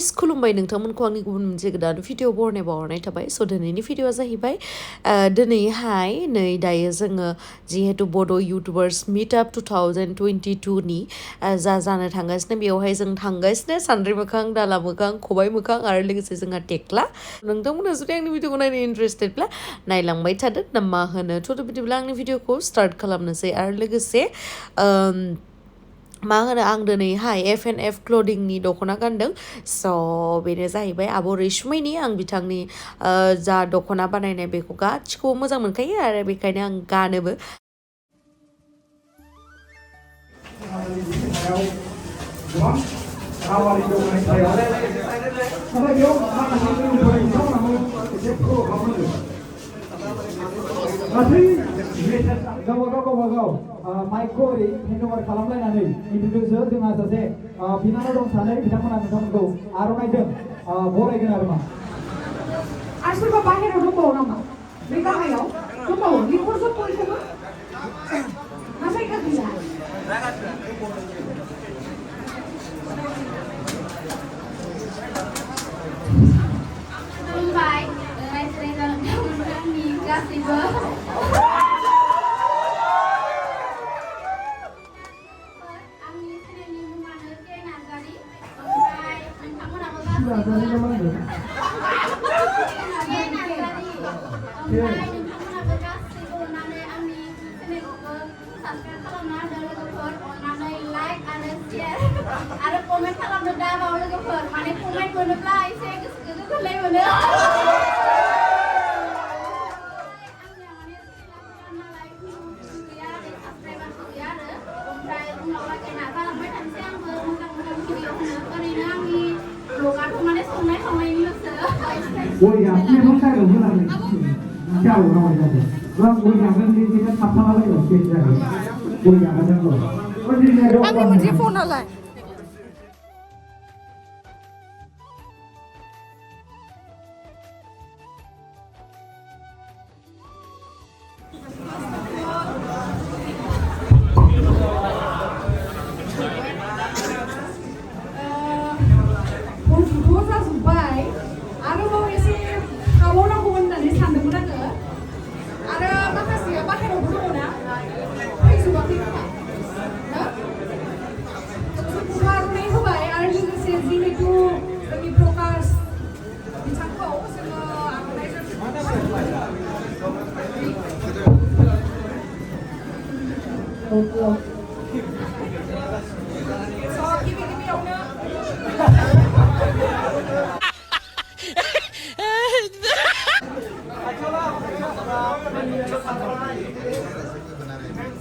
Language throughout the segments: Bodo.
गाइस खुलुमबाय नोंथांमोनखौ आंनि गुबुन मोनसे गोदान भिडिअ बरनाय थाबाय स' दिनैनि भिडिअआ जाहैबाय दिनैहाय नै दायो जोङो जिहेतु बड' इउटुबार्स मिटआप 2022 नि जानो थांगासिनो बेवहाय जों थांगासिनो सान्द्रि मोखां दाला मोखां खबाइ मोखां आरो लोगोसे जोंहा टेक्ला नोंथांमोना जुदि आंनि भिडिअखौ नायनो इन्टारेस्टेडब्ला नायलांबाय थादो ना मा होनो थ' बिदिब्ला आंनि भिडिअखौ स्टार्ट खालामनोसै आरो लोगोसे मा होनो आं दिनैहाय F&F क्लदिंनि दख'ना गानदों स' बेनो जाहैबाय आब' रैसुमैनि आं बिथांनि जा दख'ना बानायनाय बेखौ गासिखौबो मोजां मोनखायो आरो बेखायनो आं गानोबो गावबागाव माइकखौ ओरै हेन्डअभार खालामलायनानै इन्ट्रडिउसो जोंहा सासे बिनानाव दं सानै बिथांमोना नोंथांमोनखौ आर'नाइजों बरायगोन आरो मा आरो सोरबा बाहेरायाव दंबावो नामा बे गाहायाव दंबावो लिंहरजोब बयखौबो ना जायगा गैया Khulumbai, रायज्लायनानै गासैबो आंनि चेनेलनि मुङानो PrakashNarzary ओमफ्राय नोंथांमोनाबो गासैबो PrakashNarzary ओमफ्राय नोंथांमोनाबो गासैबो अननानै आंनि चेनेलखौबो साबस्क्राइब खालामना होदो लोगोफोर अननानै लाइक आरो शेयार आरो कमेन्ट खालामनो दाबाव लोगोफोर माने कमेन्ट मोनोब्ला एसे गोसोखौ गोजोननाय मोनो Ôi à, em không sai được như là mình chào rồi rồi. Vâng, ôi à, bên đi cái thắp thắp lại ở trên này. Ôi à, bên rồi. Ôi đi này đâu. Anh mình phone nào lại.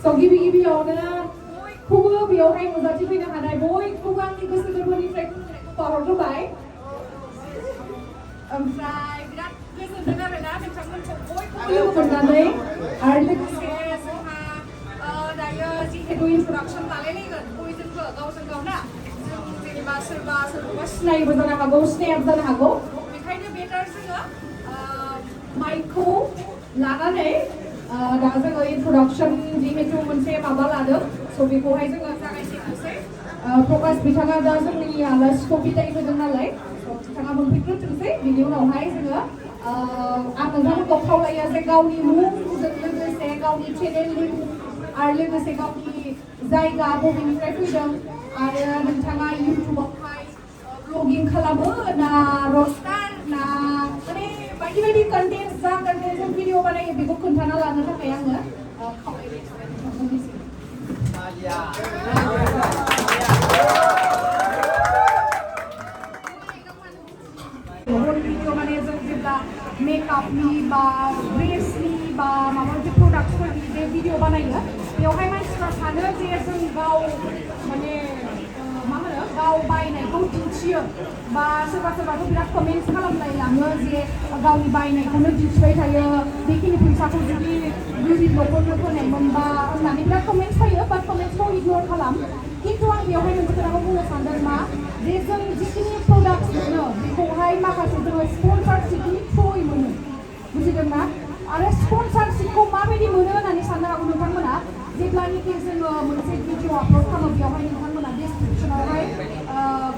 So गिबि-गिबियावनो खौबो बेयावहाय नुजाथिफैनो हानाय बयखौबो आंनि गोसो गोरबोनिफ्राय बावहरग्रोबाय ओमफ्राय बिराद गोजोनदों आरोना नोंथांमोनखौ बयखौबो लोगो मोननानै आरो लोगोसे जोंहा दायो जिहेतु इन्ट्रडाक्सन लालायलायगोन बयजोंबो गावजों गाव ना जों जेनेबा सोरखौबा सिनायबो जानो हागौ सिनायाबो जानो हागौ बेखायनो बेटार जोङो माइकखौ लानानै दा जोङो इन्ट्रडाक्सन जिहेतु मोनसे माबा लादों स' बेखौहाय जोङो जागायजेननोसै प्रकाश बिथाङा दा जोंनि आलासिखौ बिदाय होदों नालाय बिथाङा मोनफैग्रोथोंसै बिनि उनावहाय जोङो आं नोंथांमोनखौ खावलायो जे गावनि मुंजों लोगोसे गावनि चेनेलनि आरो लोगोसे गावनि जायगा बबेनिफ्राय फैदों आरो नोंथाङा इउटुबावहाय ब्लगिं खालामो ना रस्टार ना माने बायदि बायदि कन्टेन्ट जा कन्टेन्टजों भिडिअ बानायो बेखौ खोन्थाना लानो थाखाय आङो खावलायनाय थाबाय नोंथांमोननिसिम भिडिअ माने जों जेब्ला मेकआपनि बा ड्रेसनि बा माबा मोनसे प्रडाक्टफोरनि जे भिडिअ बानायो बेवहाय मानसिफ्रा सानो जे जों गाव माने मा होनो गाव बायनायखौ दिन्थियो बा सोरबाथ' बिराद कमेन्ट्स खालामनाय लाङो जे गावनि बायनायखौनो दिन्थिबाय थायो बेखिनि फैसाखौ जुदि गोरिब न'खरनो होनायमोनबा होननानै बिराद कमेन्ट्स फैयो बाट कमेन्ट्सखौ इगनर खालाम खिन्थु आं बेवहाय मोनसे खोथाखौ बुंनो सानदों मा जे जों जिखिनि प्रडाक्ट्स मोनो बेखौहाय माखासे जोङो स्पन्सरशिपनि थ्रुयै मोनो बुजिदोंना आरो स्पन्सरशिपखौ माबायदि मोनो होननानै साननो हागौ नोंथांमोना जेब्लानिकि जोङो मोनसे भिडिअ आपल'ड खालामो बेवहाय नोंथांमोना डिसक्रिपसनावहाय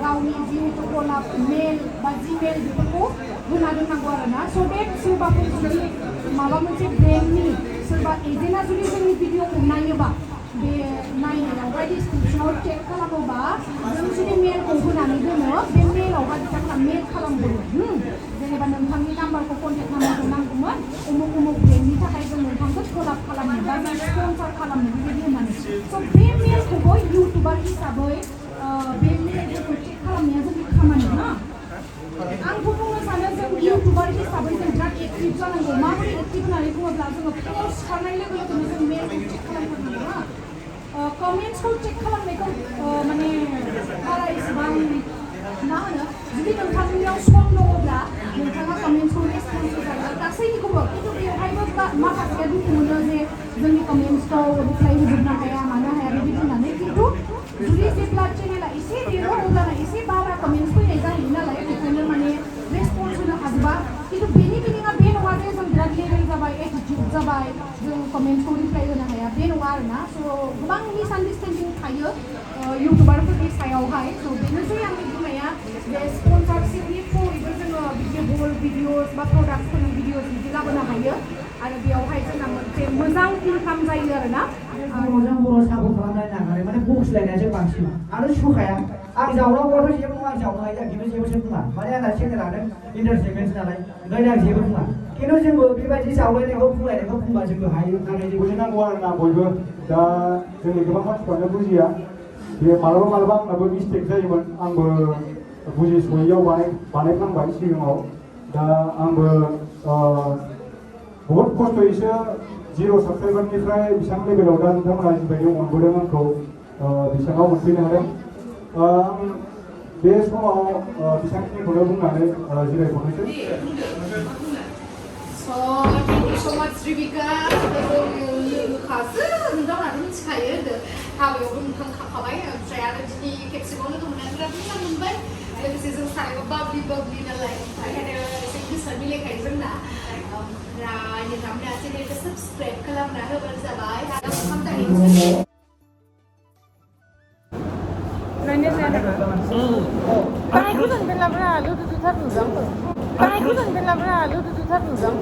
गावनि जिहेतु गलाब मेल बा जिमेल बेफोरखौ होना दोननांगौ आरोना स' बे सोरबाफोर जुदि माबा मोनसे ब्रेन्डनि सोरबा एजेन्टआ जुदि जोंनि भिडिअखौ नायोबा बे नायनायावहाय डिसक्रिपसनाव चेक खालामोबा जों जुदि मेलखौ होनानै दोनो बे मेलावहाय बिथांमोना मेल खालामगोन जेनेबा नोंथांनि नाम्बारखौ कन्टेक्ट नाम्बारखौ नांगौमोन उमुक उमुक ब्रेन्डनि थाखाय जों नोंथांखौ कलाब खालामनो बा जों स्पन्सर खालामनो बेबायदि होननानै स' बे मेलखौबो इउटुबार हिसाबै बे मेलफोरखौ चेक खालामनाया जोंनि खामानि ना आंथ' बुंनो सानो जों इउटुबार हिसाबै जों बिराद एक्टिभ जानांगौ माबोरै एक्टिभ होननानै बुङोब्ला जोङो फुङाव सिखारनाय लोगो लोगोनो जों मेलखौ चेक खालामथारनांगौ ना कमेन्ट्सखौ चेक खालामनायखौ माने बारा इसेबां मा होनो जुदि नोंथांनियाव सम दङब्ला नोंथाङा कमेन्ट्सखौ रेसपन्स होजायो गासैनिखौबो खिन्थु बेवहायबो माखासेया दुखु मोनो जे जोंनि कमेन्ट्सखौ रिप्लाइ होजोबनो हाया मानो हाया बेबायदि होननानै खिन्थु जुदि जेब्ला चेनेला एसे देरो अब्लाना एसे बारा कमेन्ट्स फैनाय जाहैयो नालाय बेखायनो माने रेसपन्स होनो हाजोबा खिन्थु बेनि मिनिङा बे नङा जे जों बिराद लेभेल जाबाय एटिटिउड जाबाय जों कमेन्ट्सखौ रिप्लाइ होनो हाया बे नङा आरोना स' गोबां मिसआन्डारस्टेन्डिं थायो इउटुबारफोरनि सायावहाय स' बेनोसै आंनि बुंनाया बे स्पन्सरशिपनि थ्रुयैबो जोङो बिदि हल भिडिअस बा प्रडाक्टफोरनि भिडिअस बिदि लाबोनो हायो आरो बेयावहाय जोंना मोनसे मोजां इनकाम जायो आरोना बर'जों बर' सापर्ट खालामनाय नागारै माने बखिलायनायासो बांसिन आरो सुखाया आं जावनांगौआथ' जेबो नङा आं जावनो हायो खिन्थु जेबोसो बुङा माने आंना चेनेलानो इन्टारटेनमेन्ट नालाय ओंखायनो आं जेबो बुङा खिन्थु जोंबो बेबायदि जावलायनायखौ बुंलायनायखौ बुंबा जोंबो हायो नाथाय बुजिनांगौ आरोना बयबो दा जोंनि गोबां मानसिफ्रानो बुजिया बे मालाबा आंनाबो मिस्टेक जायोमोन आंबो बुजिस'यैयाव बानायफ्लांबाय सिगाङाव दा आंबो बहुत खस्थ'यैसो जिर' साबसक्राइबारनिफ्राय बेसेबां लेभेलाव दा नोंथांमोना जिबायदि अनबोदों आंखौ बेसेबाङाव मोनफैनो हादों आं बे समाव बेसेबांखिनिखौनो बुंनानै जिरायथ'नोसै So thank you so much, Rivika. नोंथांमोनाथ' मिथिखायो हाबायावबो नोंथां खाखाबाय ओमफ्राय आरो दिनै खेबसेबाव लोगो मोननानै बिराद मोजां मोनबाय लोगोसे जों सानैबो बाबलि नालाय ओंखायनो एसे गोसोआ मिलायखायो जोंना ओमफ्राय नोंथांमोना चेनेलखौ साबस्क्राइब खालामना होबानो जाबाय आरो ओंखाम जाहैनोसै Baikku dan belabra, lu tuh tar nuzam. Baikku dan belabra, lu tuh tar nuzam.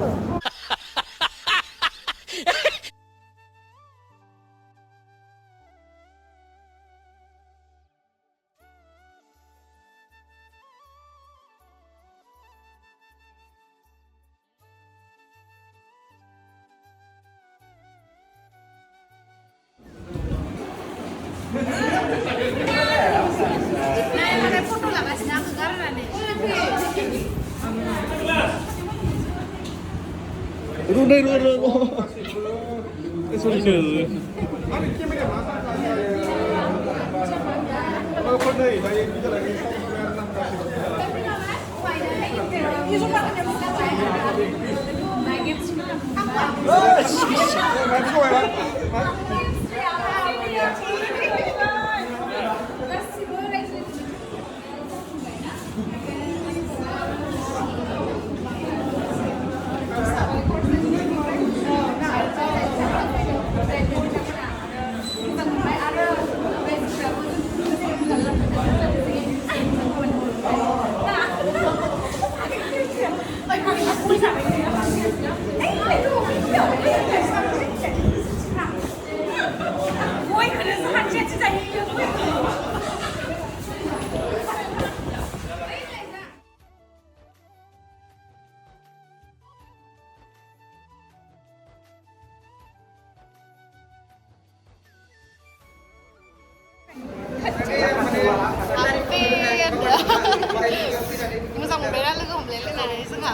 मोजां मोनबायना लोगो हमलायलायनानै जोंहा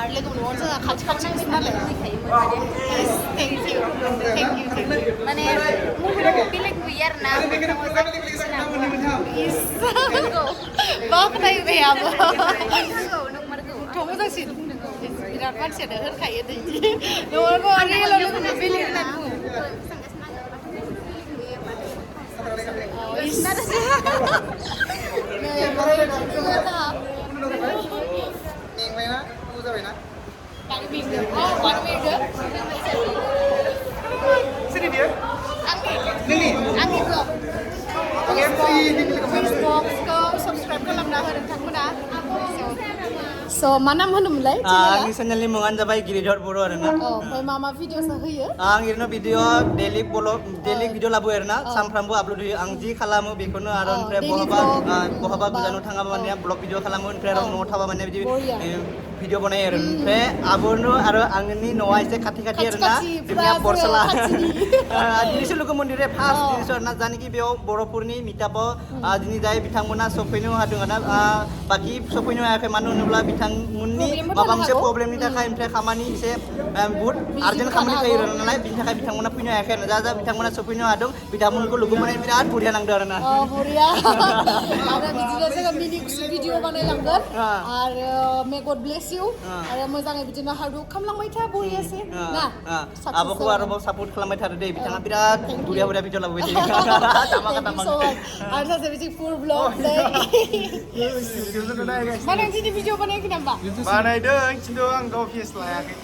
आरो लोगो मोनबावो जोंहा खाथि खाथिनिसो नालाय थेंक इउ माने मबाइलाव बेलेग नुयो आरोना मा खोनायो दे आबो थ' मोजांसिन बिराद मानसियानो होनखायो दैदि नङाबा रियेलाव लोगो बेलेग होननानै बुङो Angni vlog. खालामना हो नोंथांमोना so मा नाम होनोमोनलाय आंनि चेनेलनि मुङानो जाबाय गिरिधर बर' आरोना ओमफ्राय मा भिडिअस होयो आं ओरैनो भिडिअ डेलि भिडिअ लाबोयो आरोना सानफ्रामबो आपल'ड होयो आं जि खालामो बेखौनो आरो ओमफ्राय बहाबा गोजानाव थाङाबा माने ब्लग भिडिअ खालामो ओमफ्राय आरो न'आव थाबा माने बिदि भिडिअ बनायो आरो ओमफ्राय आब'नो आरो आंनि न'आ एसे खाथि आरोना जोंनिया बरसला दिनैसो लोगो मोनदों फार्स्ट दिनैसो आरोना जानोखि बेयाव बर'फोरनि मिटापाव दिनै जाय बिथांमोना सफैनो हादों आरोना बाखि सफैनो हायाखै मानो होनोब्ला बिथांमोननि माबा मोनसे प्रब्लेमनि थाखाय ओमफ्राय खामानि एसे बहुत आर्जेन्ट खामानि जायो नालाय बिनि थाखाय बिथांमोना फैनो हायाखै आरो जा बिथांमोना सफैनो हादों बिथांमोनखौ लोगो मोननानै बिराद बरिया नांदों आरोना बरिया आरो बिदिनो जोङो मिनि भिडिअ बानायलांगोन आरो मे गड ब्लेस इउ आरो मोजाङै बिदिनो हार्ड वर्क खालामलांबाय था बरियासे ना आब'खौ आरोबाव सापर्ट खालामबाय थादो दे बिथाङा बिराद बरिया भिडिअ लाबोबाय थायो आरो सासे बिदि फुल ब्लग माने दिनै भिडिअ बानायाखै नामा बानायदों खिन्थु आं गाव फेस लायाखै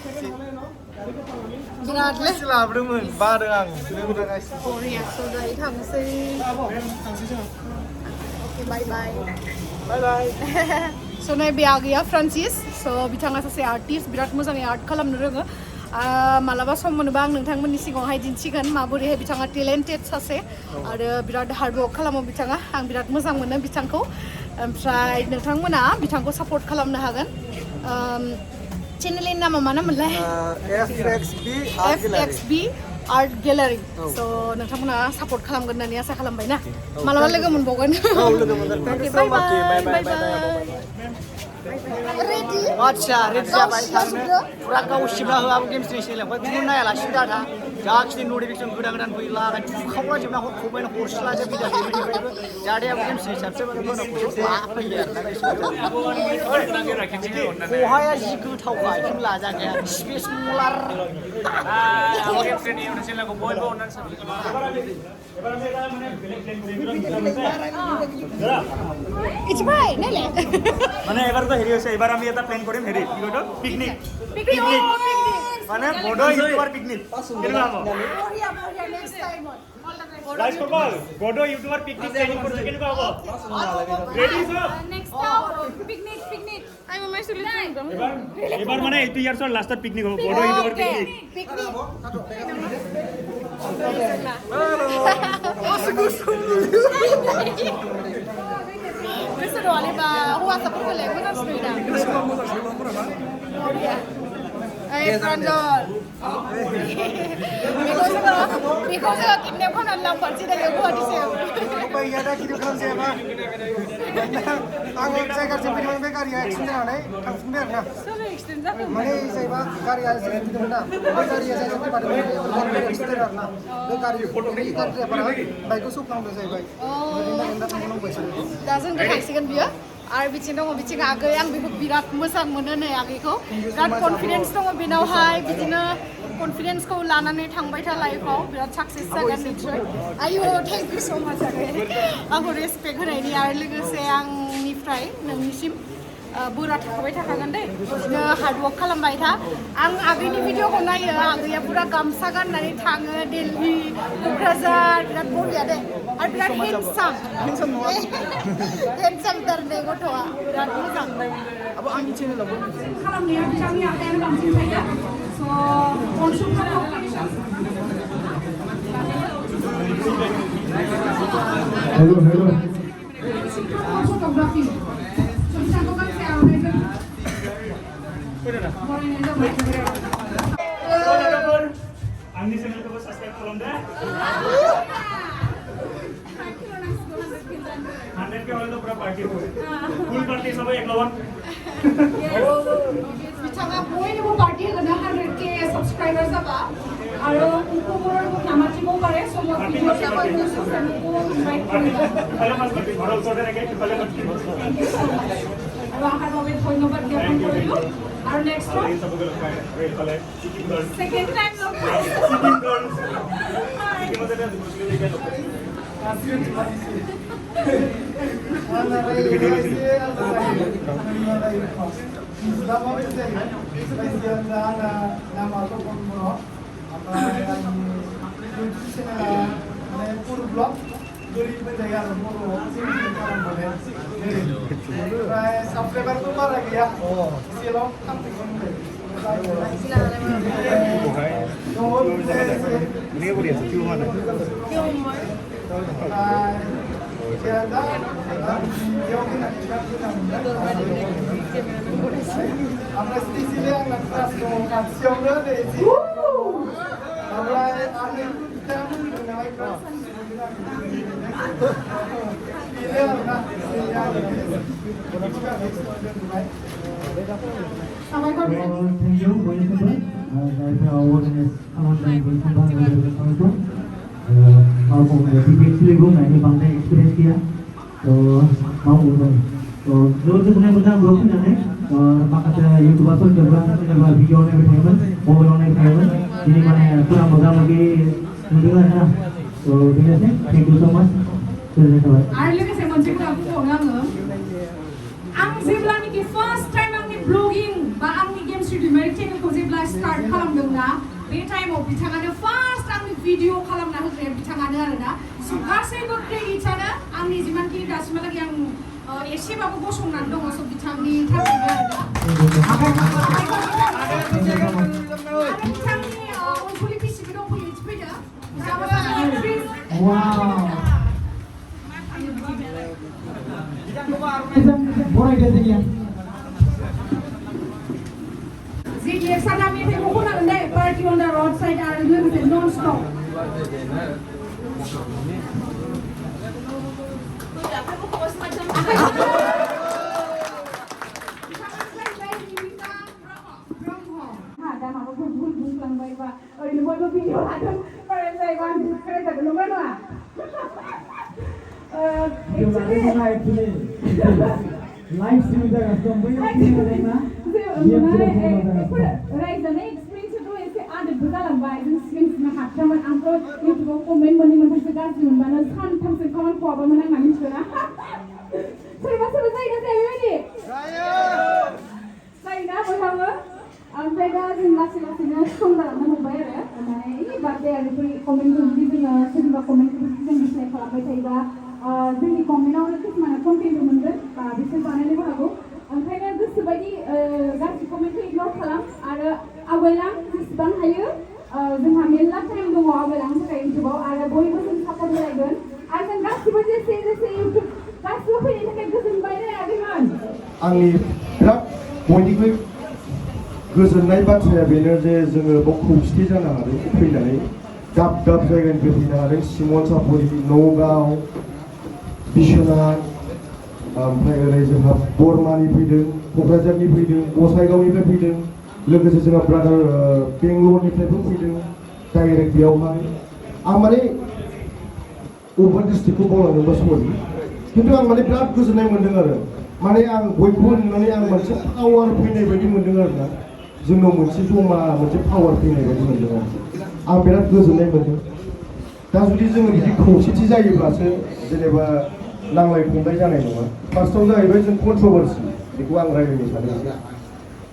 बिराद लाबोदोंमोन बादों आं लोगो थांगासिनो बरिया स' दायो थांसै अके बाय बाय स' नै बे आगैया फ्रान्सिस स' बिथाङा सासे आर्टिस्ट बिराद मोजाङै आर्ट खालामनो रोङो मालाबा सम मोनोबा आं नोंथांमोननि सिगाङावहाय दिन्थिगोन माबोरैहाय बिथाङा टेलेन्टेड सासे आरो बिराद हार्ड वर्क खालामो बिथाङा आं बिराद मोजां मोनो बिथांखौ ओमफ्राय नोंथांमोना बिथांखौ सापर्ट खालामनो हागोन चेनेलनि नामा मा नाममोनलाय FXB आर्ट गेलारि स' नोंथांमोना सापर्ट खालामगोन होननानै आसा खालामबाय ना मालाबा लोगो मोनबावगोन बाय बाय रेडि आच्छा रेडि जाबाय थारनो फुरा गाव सिबना होआबो गेम्स चेनेल ओमफ्राय गुबुन नायालासिनो दाथा जाखिनि नटिफिकेसन गोदान फैला थुखावला जोबना हरखौबायनो हरस्ला जोबबाय बेनिफ्रायबो जाहाथे आं गेम्स हिसाबसो फैयो आरोना खहाया जि गोथावखा बेखौ लाजाखाया स्पेस मलार ইছবাই নেলে মানে এবার তো হেৰি হৈছে এবাৰ আমি এটা প্লেন কৰিম হেৰি কি কয় পিকনিক মানে বড়ো ইউটিউবাৰ পিকনিক কেনেকুৱা হ'ব বঢ়িয়া নেক্সট টাইমত গাইজ সকল বড়ো ইউটিউবাৰ পিকনিক প্লেনিং কৰিছে কেনেকুৱা হ'ব ৰেডি সব নেক্সট পিকনিক আই মামাই চলি এবাৰ মানে এইটো ইয়াৰ্ছৰ লাষ্টত পিকনিক হ'ব বড়ো YouTuber picnic Gusto doon ba huwasa po ulit mo nang snoy na. Ay, Brandon. Because kidnap ko na lang pansin na yung buwan ni Sir. Bayar dah kiri kan siapa? Ang saya kerja pinang bekar ya, ekstra nih, transfer na. Sorry, extend ako. Mana saya bah karya saya itu mana? Bekar ya saya seperti pada mana? Ekstra na. Bekar ya, bekar ya pada. Baik usuk nang saya baik. Anda nang pesa. Doesn't the Mexican beer? आरो बिथिं दङ बिथिं आगै आं बेखौ बिराद मोजां मोनो नै आगैखौ बिराद कनफिडेन्स दङ बेनावहाय बिदिनो कनफिडेन्सखौ लानानै थांबाय था लाइफआव बिराद साक्सेस जागोन निश्चय आयु थेंक इउ स' माच आगै आंखौ रेसपेक्ट होनायनि आरो लोगोसे आंनिफ्राय नोंनिसिम बोरा थाखाबाय थाखागोन दे बिदिनो हार्ड वर्क खालामबाय था आं आगैनि भिडिअखौ नायो आगैया पुरा गामसा गाननानै थाङो दिल्ली क'क्राझार बिराद बरिया दे आरो बिराद हेन्डसाम थार दे गथ'आ बिराद मोजां Apa angin channel apa? खालामनाया बिथांनि आखायानो बांसिन थायो स' अनसुंथाइ Hello, hello. फट'ग्राफि बिथांखौ गांसे आर'नाइजों बरायनाय जाबाय आंनि चेनेलखौबो साबस्क्राइब खालाम दे 100 के हल्लो पुरा पार्टी हो फुल पार्टी सबै एकलवन बिथाङा बयनिबो पार्टी होगोन 100K साबस्क्राइबार जाबा आरो उनखौबो नामाथिबो पारे स' মই ভিডিঅ' চাবলৈ চবকো ইনভাইট কৰিম ভালো মাছ পার্টি ঘৰৰ ওচৰতে থাকে ভালো পার্টি আৰু আহাৰ বাবে ধন্যবাদ জ্ঞাপন কৰিলোঁ আৰু নেক্সট এই সবকে লগ পাই এইফালে চিকিং গাৰ্ল ছেকেণ্ড টাইম লগ চিকিং গাৰ্ল কি মতে এটা বস্তু দেখে লগ পাই गोरिब जायगा बर'आव खालामबाय ओमफ्राय साबस्क्राइबारबो बारा गैया एसेल' खामफैगोन ओमफ्राय स्पेसियेलि आंना क्लास दङ खाथियावनो नै ओमफ्राय आंनि नालाय क्लास Thank you, bयनिख्रुइबो जायफोरा अवेरनेस खालामनाय बयखौबो एक्चुअली बुंनायनि बांद्राय एक्सपिरियेन्स गैया मावबोदों जोबोद गोजोननाय मोनदों आंबो फैनानै माखासे इउटुबारफोरजोंबो जेनेबा भिडिअ नायबाय थायोमोन मबाइलाव नायबाय थायोमोन दिनै माने फुरा मोगा मोगि नुदों आरोना बेनोसै थेंक इउ स' माच गोजोननाय थाबाय आरो लोगोसे मोनसे खोथा बुंबावनो आं जेब्लानोखि फार्स्ट टाइम आंनि ब्लगिं बा आंनि गेम स्ट्रिमार चेनेलखौ जेब्ला स्टार्ट खालामदोंना बे टाइमाव बिथाङानो फार्स्ट आंनि भिडिअ खालामना होग्राया बिथाङानो आरोना स' गासैबो क्रेडिटआनो आंनि जिमानखिनि दासिमहालागै आं एसेबाबो गसंनानै दङ स' बिथांनि थाखायनो आरोना आरो बिथांनि अनसुलि पिसिबो दंफैयो फैदो बरायदो जोंनिया जिखिया सादा मेथाइखौ खननांगोन दे party on the road side आरो लोगोसे नन स्टप दा माबाफोर भुल बुंफ्लांबायबा ओरैनो बयबो भिडिअ लादों फरायजायोबा आं खोनाजागोन नंगौ नङा लाइव स्ट्रीम जागासिनो दं बैयाव रायजानाय एक्सपिरियेन्सआथ' एसे आदबबो जालांबाय जों सिगां हाबथामोन आंथ' इउटुबाव कमेन्ट मोननैसो गाज्रि मोनबानो सानथामसो खामानि खवाबामोन आंना मिथिगौना सोरबा जायोना जाया बेबायदि जायोना बयहाबो ओमफ्राय दा जों लासै लासैनो सम जालांनो हमबाय आरो ओमफ्राय बार्डे आरो कमेन्टखौ जुदि जोङो सोरनिबा कमेन्टखौ जों डिसलाइक खालामबाय थायोबा जोंनि कमेन्टआवनो किसुमाना कन्टेन्टबो मोनगोन बा बिसोर बानायनोबो हागौ ओंखायनो गोसोबायदि गाज्रि कमेन्टखौ इगनर खालाम आरो आवगायलां जेसेबां हायो जोंहा मेरला टाइम दङ आवगायलांनो थाखाय इउटुबाव आरो बयबो जों सापर्ट होलायगोन आरो जों गासिबो जेसे इउटुब गासिबो फैनायनि थाखाय गोजोनबाय दे आदैमोन आंनि बिराद बयनिख्रुइ गोजोननाय बाथ्राया बेनो जे जोङो बाव खौसेथि जानो हादों फैनानै दाब दाब जायगानिफ्राय फैनो हादों सिमनसापुरि नगाव बिश्वनाथ ओमफ्राय ओरै जोंहा बरमानि फैदों क'क्राझारनि फैदों गसाइगावनिफ्राय फैदों लोगोसे जोंहा ब्रादार बेंगलरनिफ्रायबो फैदों डाइरेक्ट बेयावहाय आं माने बबेबा डिस्ट्रिक्टखौ बावलांदोंबा सरि खिन्थु आं माने बिराद गोजोननाय मोन्दों आरो माने आं बयखौबो नुनानै आं मोनसे पावार फैनाय बायदि मोन्दों आरोना जोंनाव मोनसे जमा मोनसे पावार फैनाय बायदि मोन्दों आं बिराद गोजोननाय मोन्दों दा जुदि जोङो बिदि खौसेथि जायोब्लासो जेनेबा नांलाय खमलाय जानाय नङा फार्स्टआव जाहैबाय जों कन्ट्रभार्सि बेखौ आं रायज्लायनो सानो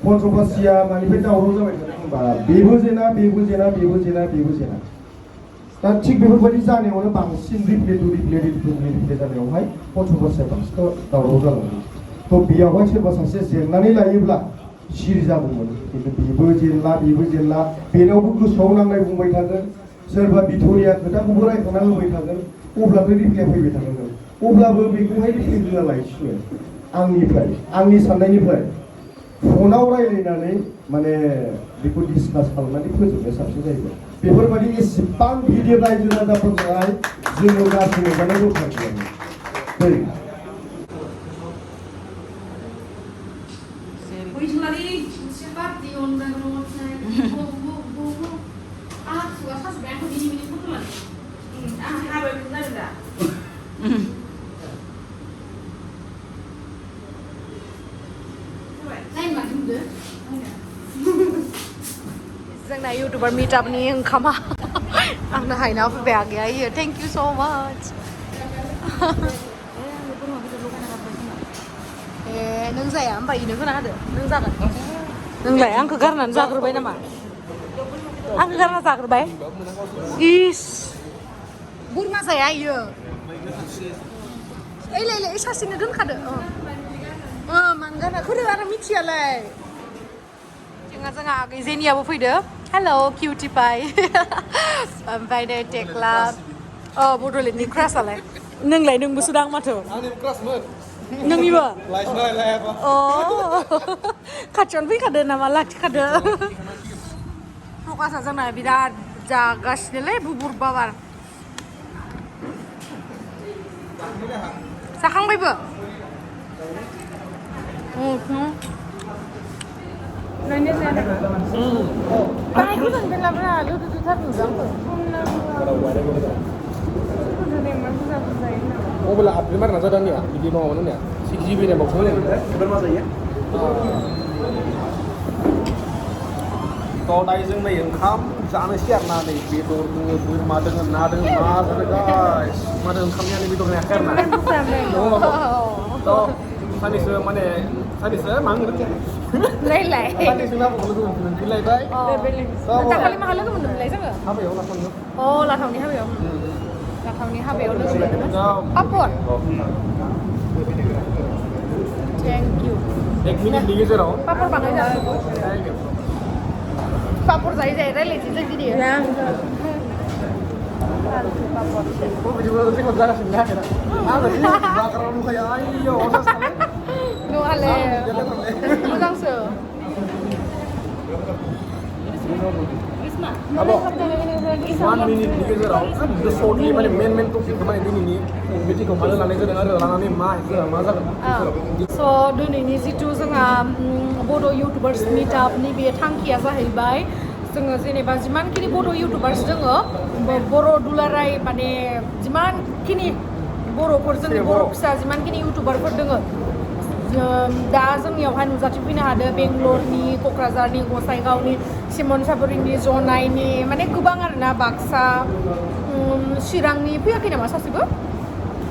कन्ट्रभार्सिया मानिफ्राय दावराव जाबाय थादों होनबा बेबो जेना बेबो जेना बेबो जेना बेबो जेना दा थिग बेफोरबायदि जानायावनो बांसिन रिप्ले जानायावहाय कन्ट्रभार्सिया बांसिन दावराव जालाङो थ' बेयावहाय सोरबा सासे जेननानै लायोब्ला सिरि जागौमोन खिन्थु बेबो जेनला बेनावबो गोसोआव नांनाय बुंबाय थागोन सोरबा बिथ'रिया खोथाखौबो रायखांना होबाय थागोन अब्लाबो रिप्ले फैबाय थानांगोन अब्लाबो बेखौहाय रिप्ले होआलासिनो आंनि साननायनिफ्राय फनाव रायज्लायनानै माने बेखौ डिसकास खालामनानै फोजोबनाया साबसिन जाहैबाय बेफोरबायदि एसेबां गिदिर रायजो राजाफोरजोंहाय जोङो गाज्रि मोनजानाय दरखार गैयामोन जोंना इउटुबार मिटआपनि ओंखामा आंनो हायना फैबाय आगैया होयो थेंक इउ स' माच ए नों जाया होमबा इनो होना होदो नों जागोन नोंलाय आंखौ गारनानै जाग्रोबाय नामा आंखौ गारना जाग्रोबाय इस बोरमा जाया इयो ओइ सासेनो दोनखादो मानगाना खोरो आरो मिथियालाय जोंहा आगै जेनियाबो फैदो हेल' किउटि पाइ ओमफ्राय नै टेक्ला बड'लेण्डनि क्रासालाय नोंलाय नोंबोसो दां माथो आंनि क्रासमोन नोंनिबो लायसनाय लायाबा खाथियावनो फैखादो नामा लाखिखादो प्रकाशआ जोंना बिराद जागासिनोलै बुबुर बाबार जाखांबायबो नायनो जायाखै बाहायखौ जों बेलाब्रा लुदु दुथार नुजांखौ मबाइला आपडेट मारना जादों आंनिया बिदि नङामोन आंनिया 6GB ने बक्स होनो बेफोर मा जायो थ' दायो जों नै ओंखाम जानोसै आरोना नै बेदर दोङो बोरमा दोङो ना दोङो मा जानो गाइस मा दोङो ओंखामनि आंनि बेदर जायाखै आरोना थ' सानैसो मा होनगोन लायलाय सानैसो नामखौल' जों मोनफिनलायबाय दाखालि माहा लोगो मोन्दोंमोनलाय जोङो हाबायाव लाफांनो लाथावनि हाबायाव लोगो मोन्दोंमोन पापर थेंक इउ 1 मिनिटनि गेजेराव पापर बानाय जागोन पापर जायै रायलायनोसै जों दिनै बिदिबो जेबो जागासिनो जायाखैना आङो बागाराव नुखायो आइयो नङाले मोजांसो Abo, 1 मिनिटनि गेजेराव सर्टलि माने मेन टपिकखौ माने दिनैनि मिटिंखौ मानो लानाय जादों आरो लानानै मा जागोन स' दिनैनि जिथु जोंहा बड' इउटुबार्स मिटआपनि बे थांखिया जाहैबाय जोङो जेनेबा जिमानखिनि बड' इउटुबार्स दोङो बर' दुलाराय माने जिमानखिनि बर'फोर जोंनि बर' फिसा जिमानखिनि इउटुबारफोर दोङो दा जोंनियावहाय नुजाथिफैनो हादों बेंगलरनि क'क्राझारनि गसाइगावनि सिमनसापुरिनि जनाइनि माने गोबां आरोना बाक्सा चिरांनि फैयाखै नामा सासेबो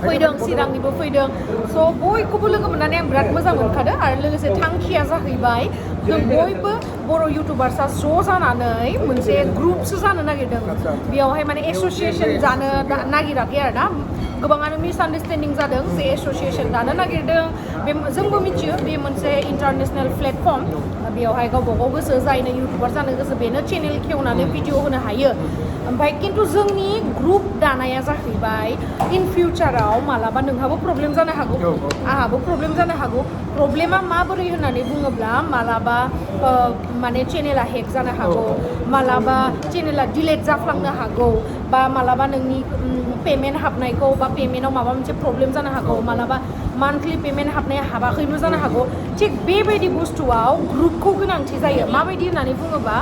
फैदों चिरांनिबो फैदों स' बयखौबो लोगो मोननानै आं बिराद मोजां मोनखादों आरो लोगोसे थांखिया जाहैबाय जों बयबो बर' इउटुबार्सआ ज' जानानै मोनसे ग्रुपसो जानो नागिरदों बेयावहाय माने एस'सियेसन जानो नागिराखै आरोना गोबाङानो मिसआन्डारस्टेन्डिं जादों जे एस'सियेसन दानो नागिरदों बे जोंबो मिथियो बे मोनसे इन्टारनेसनेल प्लेटफर्म बेयावहाय गावबा गाव गोसो जायनो इउटुबार जानो गोसो बेनो चेनेल खेवनानै भिडिअ होनो हायो ओमफ्राय खिन्थु जोंनि ग्रुप दानाया जाहैबाय इन फिउचाराव मालाबा नोंहाबो प्रब्लेम जानो हागौ आंहाबो प्रब्लेम जानो हागौ प्रब्लेमा माबोरै होननानै बुङोब्ला मालाबा माने चेनेला हेक जानो हागौ मालाबा चेनेला डिलेट जाफ्लांनो हागौ बा मालाबा नोंनि पेमेन्ट हाबनायखौ बा पेमेन्टआव माबा मोनसे प्रब्लेम जानो हागौ मालाबा मान्थलि पेमेन्ट हाबनाया हाबाखैबो जानो हागौ थिग बेबायदि बुस्थुआव ग्रुपखौ गोनांथि जायो माबायदि होननानै बुङोबा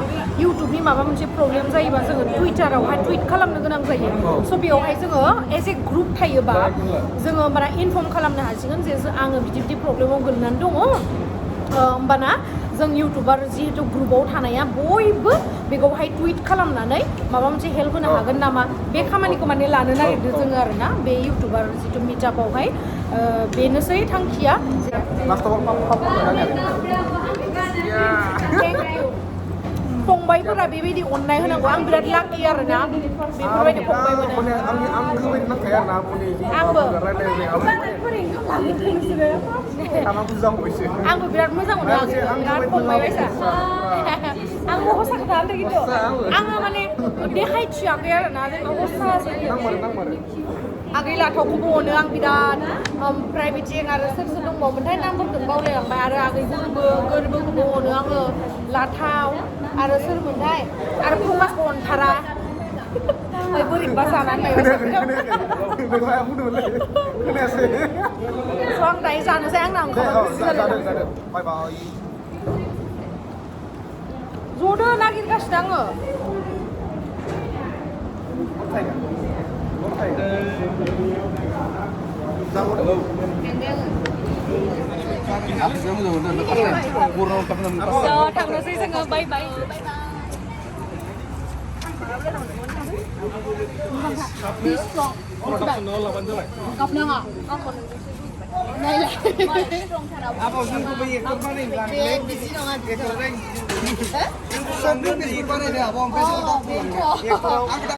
इउटुबनि माबा मोनसे प्रब्लेम जायोबा जोङो टुइटारावहाय टुइट खालामनो गोनां जायो स' बेयावहाय जोङो एज ए ग्रुप थायोबा जोङो होमबाना इनफर्म खालामनो हासिगोन जे आङो बिदि प्रब्लेमाव गोलैनानै दङ होमबाना जों इउटुबार जिहेतु ग्रुपआव थानाया बयबो बेखौहाय टुइट खालामनानै माबा मोनसे हेल्प होनो हागोन नामा बे खामानिखौ माने लानो नागिरदों जोङो आरोना बे इउटुबार जिथु मिटआपआवहाय बेनोसै थांखिया फंबायफोरा बेबायदि अननाय होनांगौ आं बिराद लाकि आरोना बेफोरबायदि फंबाय मोनो आंबो बिराद मोजां मोनो बिराद फंबाय बायसा आंबो हसा खोथा होनदों खिन्थु आङो माने देखायथियाखै आरोना जोंनाव हसासो आगै लाथावखौबो अनो आं बिराद ओमफ्राय बिथिं आरो सोर दंबावोमोनथाय नामफोरखौ बावलायलांबाय आरो आगै गोरबोखौबो अनो आङो लाथाव आरो सोरमोनथाय आरो फंबाखौ अनथारा बोरैबा जानानै स' आं दायो जानोसै आंना ज'दो नागिरगासिनो आङो थांनोसै जोङो बाय बाय